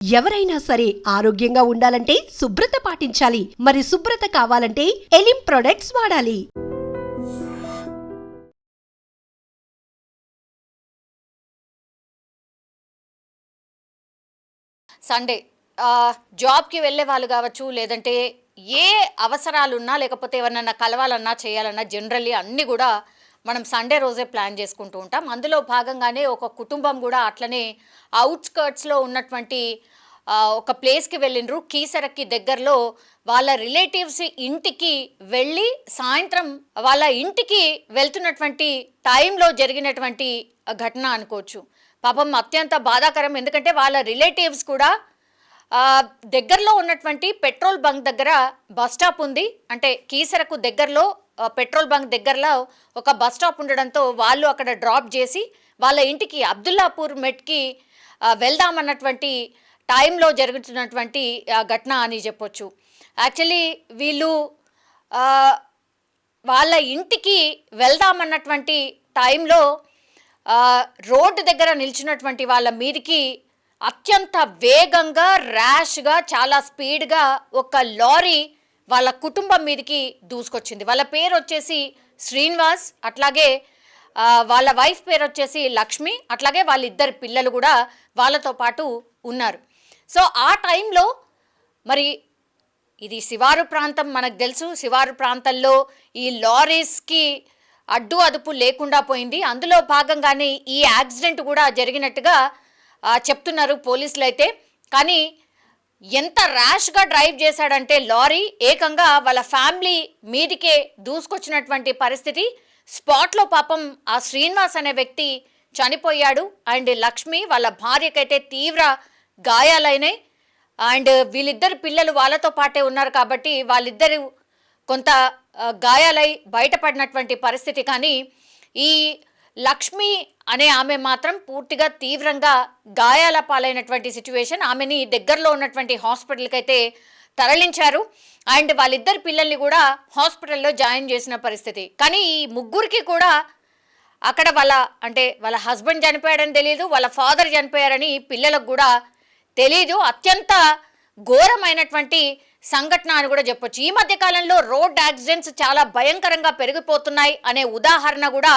ఎవరైనా సరే ఆరోగ్యంగా ఉండాలంటే శుభ్రత పాటించాలి. మరి శుభ్రత కావాలంటే ఎలిం ప్రొడక్ట్స్ వాడాలి. సండే జాబ్కి వెళ్ళే వాళ్ళు కావచ్చు, లేదంటే ఏ అవసరాలున్నా, లేకపోతే ఎవరినన్నా కలవాలన్నా, చేయాలన్నా జనరల్లీ అన్నీ కూడా మనం సండే రోజే ప్లాన్ చేసుకుంటూ ఉంటాం. అందులో భాగంగానే ఒక కుటుంబం కూడా అట్లనే అవుట్స్కర్ట్స్లో ఉన్నటువంటి ఒక ప్లేస్కి వెళ్ళినరు. కీసరకి దగ్గరలో వాళ్ళ రిలేటివ్స్ ఇంటికి వెళ్ళి సాయంత్రం వాళ్ళ ఇంటికి వెళ్తున్నటువంటి టైంలో జరిగినటువంటి ఘటన అనుకోవచ్చు. పాపం అత్యంత బాధాకరం. ఎందుకంటే వాళ్ళ రిలేటివ్స్ కూడా దగ్గరలో ఉన్నటువంటి పెట్రోల్ బంక్ దగ్గర బస్ స్టాప్ ఉంది. అంటే కీసరకు దగ్గరలో పెట్రోల్ బంక్ దగ్గరలో ఒక బస్ స్టాప్ ఉండడంతో వాళ్ళు అక్కడ డ్రాప్ చేసి వాళ్ళ ఇంటికి అబ్దుల్లాపూర్ మెట్కి వెళ్దామన్నటువంటి టైంలో జరుగుతున్నటువంటి ఘటన అని చెప్పొచ్చు. యాక్చువల్లీ వీళ్ళు వాళ్ళ ఇంటికి వెళ్దామన్నటువంటి టైంలో రోడ్డు దగ్గర నిల్చున్నటువంటి వాళ్ళ మీదికి అత్యంత వేగంగా, ర్యాష్గా, చాలా స్పీడ్గా ఒక లారీ వాళ్ళ కుటుంబం మీదకి దూసుకొచ్చింది. వాళ్ళ పేరు వచ్చేసి శ్రీనివాస్, అట్లాగే వాళ్ళ వైఫ్ పేరు వచ్చేసి లక్ష్మి, అట్లాగే వాళ్ళిద్దరు పిల్లలు కూడా వాళ్ళతో పాటు ఉన్నారు. సో ఆ టైంలో మరి ఇది శివారు ప్రాంతం, మనకు తెలుసు. శివారు ప్రాంతంలో ఈ లారీస్కి అడ్డు అదుపు లేకుండా పోయింది. అందులో భాగంగానే ఈ యాక్సిడెంట్ కూడా జరిగినట్టుగా చెప్తున్నారు పోలీసులు అయితే. కానీ ఎంత ర్యాష్గా డ్రైవ్ చేశాడంటే లారీ ఏకంగా వాళ్ళ ఫ్యామిలీ మీదికే దూసుకొచ్చినటువంటి పరిస్థితి. స్పాట్లో పాపం ఆ శ్రీనివాస్ అనే వ్యక్తి చనిపోయాడు. అండ్ లక్ష్మి వాళ్ళ భార్యకైతే తీవ్ర గాయాలైనాయి. అండ్ వీళ్ళిద్దరు పిల్లలు వాళ్ళతో పాటే ఉన్నారు కాబట్టి వాళ్ళిద్దరు కొంత గాయాలై బయటపడినటువంటి పరిస్థితి. కానీ ఈ లక్ష్మి అనే ఆమె మాత్రం పూర్తిగా తీవ్రంగా గాయాల పాలైనటువంటి సిచ్యువేషన్. ఆమెని దగ్గరలో ఉన్నటువంటి హాస్పిటల్కి అయితే తరలించారు. అండ్ వాళ్ళిద్దరు పిల్లల్ని కూడా హాస్పిటల్లో జాయిన్ చేసిన పరిస్థితి. కానీ ఈ ముగ్గురికి కూడా అక్కడ వాళ్ళ హస్బెండ్ చనిపోయాడని తెలియదు, వాళ్ళ ఫాదర్ చనిపోయారని పిల్లలకు కూడా తెలీదు. అత్యంత ఘోరమైనటువంటి సంఘటన అని కూడా చెప్పొచ్చు. ఈ మధ్య కాలంలో రోడ్ యాక్సిడెంట్స్ చాలా భయంకరంగా పెరిగిపోతున్నాయి అనే ఉదాహరణ కూడా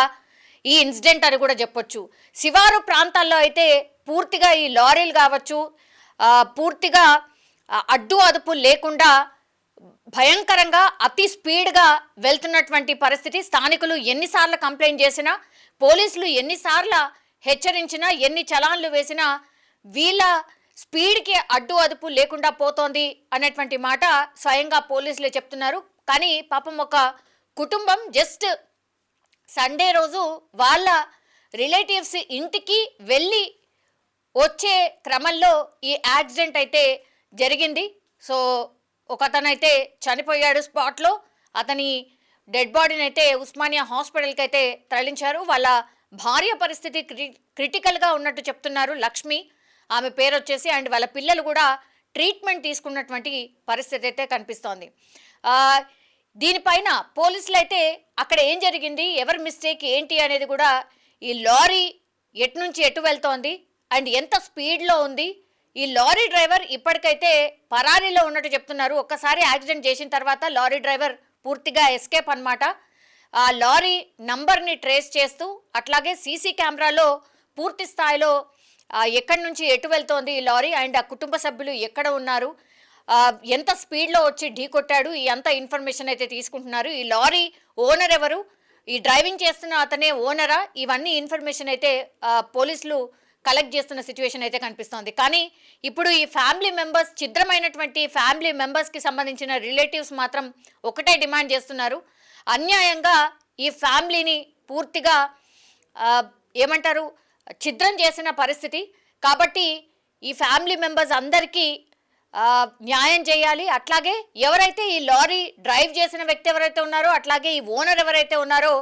ఈ ఇన్సిడెంట్ అని కూడా చెప్పొచ్చు. శివారు ప్రాంతాల్లో అయితే పూర్తిగా ఈ లారీలు కావచ్చు పూర్తిగా అడ్డు అదుపు లేకుండా భయంకరంగా అతి స్పీడ్గా వెళ్తున్నటువంటి పరిస్థితి. స్థానికులు ఎన్నిసార్లు కంప్లైంట్ చేసినా, పోలీసులు ఎన్నిసార్లు హెచ్చరించినా, ఎన్ని చలాన్లు వేసినా వీళ్ళ స్పీడ్కి అడ్డు అదుపు లేకుండా పోతోంది అనేటువంటి మాట స్వయంగా పోలీసులే చెప్తున్నారు. కానీ పాపం ఒక కుటుంబం జస్ట్ సండే రోజు వాళ్ళ రిలేటివ్స్ ఇంటికి వెళ్ళి వచ్చే క్రమంలో ఈ యాక్సిడెంట్ అయితే జరిగింది. సో ఒకతనైతే చనిపోయాడు స్పాట్లో. అతని డెడ్ బాడీని అయితే ఉస్మానియా హాస్పిటల్కి అయితే తరలించారు. వాళ్ళ భార్య పరిస్థితి క్రిటికల్గా ఉన్నట్టు చెప్తున్నారు లక్ష్మి, ఆమె పేరు వచ్చేసి. అండ్ వాళ్ళ పిల్లలు కూడా ట్రీట్మెంట్ తీసుకున్నటువంటి పరిస్థితి అయితే కనిపిస్తోంది. దీనిపైన పోలీసులు అయితే అక్కడ ఏం జరిగింది, ఎవరి మిస్టేక్ ఏంటి అనేది కూడా, ఈ లారీ ఎటు నుంచి ఎటు వెళ్తోంది అండ్ ఎంత స్పీడ్లో ఉంది, ఈ లారీ డ్రైవర్ ఇప్పటికైతే పరారీలో ఉన్నట్టు చెప్తున్నారు. ఒక్కసారి యాక్సిడెంట్ చేసిన తర్వాత లారీ డ్రైవర్ పూర్తిగా ఎస్కేప్ అన్నమాట. ఆ లారీ నంబర్ని ట్రేస్ చేస్తూ, అట్లాగే సీసీ కెమెరాలో పూర్తి స్థాయిలో ఎక్కడి నుంచి ఎటు వెళ్తోంది ఈ లారీ అండ్ ఆ కుటుంబ సభ్యులు ఎక్కడ ఉన్నారు, ఎంత స్పీడ్లో వచ్చి ఢీ కొట్టాడు, ఈ అంత ఇన్ఫర్మేషన్ అయితే తీసుకుంటున్నారు. ఈ లారీ ఓనర్ ఎవరు, ఈ డ్రైవింగ్ చేస్తున్న అతనే ఓనరా, ఇవన్నీ ఇన్ఫర్మేషన్ అయితే పోలీసులు కలెక్ట్ చేస్తున్న సిచ్యువేషన్ అయితే కనిపిస్తోంది. కానీ ఇప్పుడు ఈ ఫ్యామిలీ మెంబర్స్, ఛిద్రమైనటువంటి ఫ్యామిలీ మెంబర్స్కి సంబంధించిన రిలేటివ్స్ మాత్రం ఒకటే డిమాండ్ చేస్తున్నారు. అన్యాయంగా ఈ ఫ్యామిలీని పూర్తిగా ఏమంటారు ఛిద్రం చేసిన పరిస్థితి. కాబట్టి ఈ ఫ్యామిలీ మెంబర్స్ అందరికీ న్యాయం చేయాలి. అట్లాగే ఎవరైతే ఈ లారీ డ్రైవ్ చేసిన వ్యక్తి ఎవరైతే ఉన్నారో, అట్లాగే ఈ ఓనర్ ఎవరైతే ఉన్నారో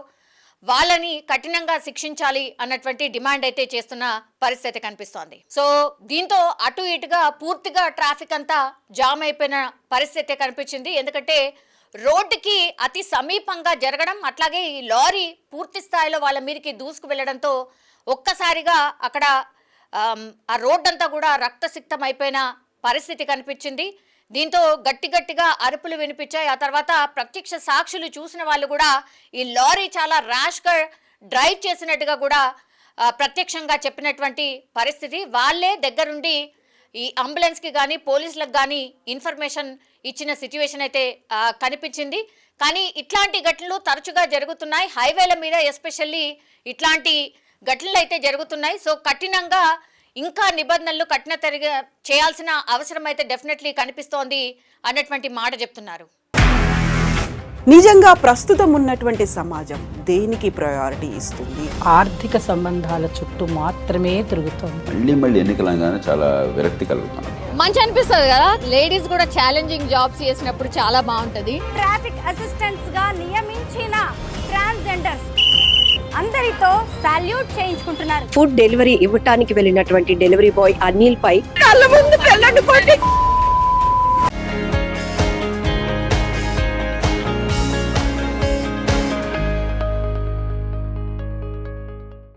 వాళ్ళని కఠినంగా శిక్షించాలి అన్నటువంటి డిమాండ్ అయితే చేస్తున్న పరిస్థితి కనిపిస్తోంది. సో దీంతో అటు ఇటుగా పూర్తిగా ట్రాఫిక్ అంతా జామ్ అయిపోయిన పరిస్థితి కనిపించింది. ఎందుకంటే రోడ్డుకి అతి సమీపంగా జరగడం, అట్లాగే ఈ లారీ పూర్తి స్థాయిలో వాళ్ళ మీదకి దూసుకు వెళ్ళడంతో ఒక్కసారిగా అక్కడ ఆ రోడ్డంతా కూడా రక్తసిక్తం అయిపోయిన పరిస్థితి కనిపించింది. దీంతో గట్టిగా అరుపులు వినిపించాయి. ఆ తర్వాత ప్రత్యక్ష సాక్షులు చూసిన వాళ్ళు కూడా ఈ లారీ చాలా ర్యాష్గా డ్రైవ్ చేసినట్టుగా కూడా ప్రత్యక్షంగా చెప్పినటువంటి పరిస్థితి. వాళ్ళే దగ్గరుండి ఈ అంబులెన్స్కి కానీ పోలీసులకు కానీ ఇన్ఫర్మేషన్ ఇచ్చిన సిచ్యువేషన్ అయితే కనిపించింది. కానీ ఇట్లాంటి ఘటనలు తరచుగా జరుగుతున్నాయి హైవేల మీద, ఎస్పెషల్లీ ఇట్లాంటి ఘటనలు అయితే జరుగుతున్నాయి. సో కఠినంగా ఇంకా నిబంధనలు కఠినతరంగా చేయాల్సిన అవసరం అయితే డెఫినెట్లీ కనిపిస్తోంది అన్నటువంటి మాట చెప్తున్నారు. నిజంగా ప్రస్తుతం ఉన్నటువంటి సమాజం దేనికి ప్రయారిటీ ఇస్తుంది? ఆర్థిక సంబంధాల చుట్టూ మాత్రమే తిరుగుతోంది. మళ్ళీ ఎన్నికలంగానే చాలా విరక్తి కలుగుతున్నాం. మంచి అనిపిస్తుంది కదా, లేడీస్ కూడా ఛాలెంజింగ్ జాబ్స్ చేసినప్పుడు చాలా బాగుంటది. ట్రాఫిక్ అసిస్టెంట్స్ గా నియమించిన ట్రాన్స్జెండర్స్ అందరితో సాల్యూట్ చేయించుకుంటున్నారు. ఫుడ్ డెలివరీ ఇవ్వటానికి వెళ్ళినటువంటి డెలివరీ బాయ్ అనిల్ పై కళ్ళ ముందు పెళ్ళండి